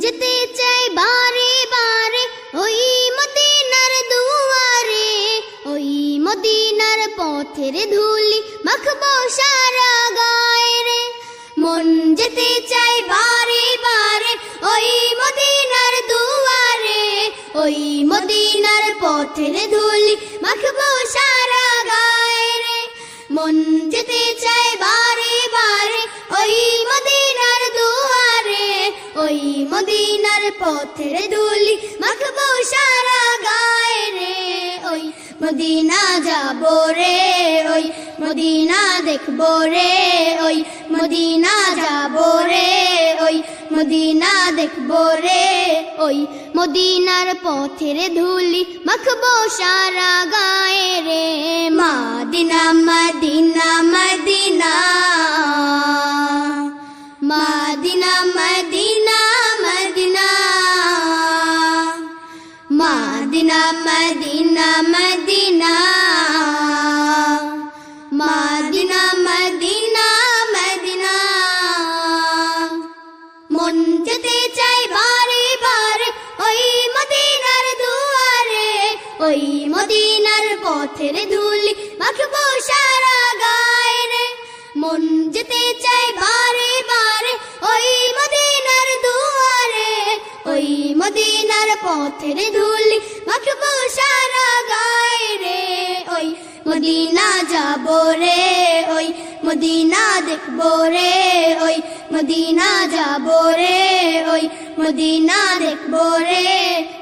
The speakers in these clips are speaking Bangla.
যেতে চাই বারে বারে ওই মদিনার দুয়ারে, ওই মদিনার পথের ধুলি মাখবো সারা গায়ে রে। মন যেতে চাই বারে বারে ওই মদিনার দুয়ারে, ওই মদিনার পথের ধুলি মাখবো সারা গায়ে রে। মন যেতে চাই বারে বারে ওই মদিনার দুয়ারে, ওই মদিনার পথের ধুলি মাখবো সারা গায়ে রে। ওই মদিনা যাবো রে, ওই মদিনা দেখবো রে, ওই মদিনা যাবো রে, ওই মদিনা দেখবো রে। ওই মদিনার পথের ধুলি মাখবো সারা গায়ে রে। Medina Medina Medina Medina Medina Medina Medina Medina Medina Medina Medina Medina. মন যেতে চাই বারে বারে ওই মদিনার দুয়ারে, ওই মদিনার পথের ধুলি মাখবো সারা গায়ে রে। মন যেতে চাই বারে বারে ওই মদিনার দুয়ারে, ওই মদিনার পথের ধুলি মাখবো সারা গায়ে রে। ওই মদিনা যাবো রে, ওই মদিনা দেখবো রে, ওই মদিনা যাবো রে, ওই মদিনা দেখবো রে।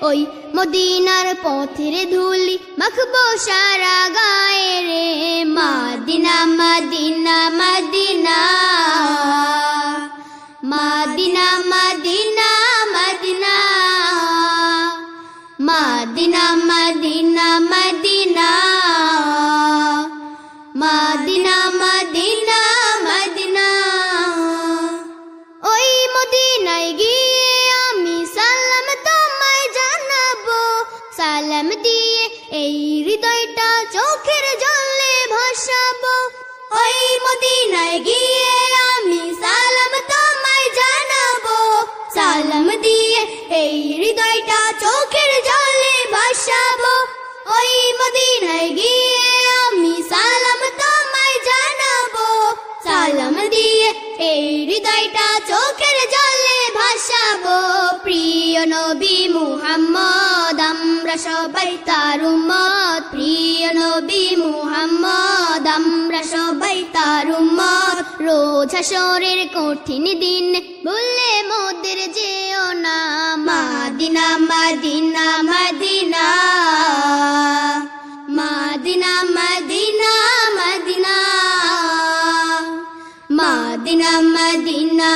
ওই মদিনার পথের ধুলি মাখবো সারা গায়ে রে। Medina Medina Medina Medina Medina Medina Medina Medina Medina Medina Medina Medina. ওই মদিনায় গিয়ে আমি সালাম তোমায় জানাবো, সালাম দিয়ে এই হৃদয়টা চোখের জলে ভাসাবো। ওই মদিনায় গিয়ে আমি সালাম তোমায় জানাবো, সালাম দিয়ে এই হৃদয়টা চোখের জলে ভাসাবো। ওই মদিনায় গিয়ে আমি সালাম তোমায় জানাবো, সালাম দিয়ে এই হৃদয়টা চোখের জলে ভাসাবো। প্রিয় নবী মুহাম্মদ আমরা সবাই তার উম্মত, প্রিয় নবী মুহাম্মদ আমরা সবাই তার উম্মত। রোজ হাশরের কঠিন দিন বললে মোদের যেও না। Medina Medina Medina Medina Medina Medina Medina Medina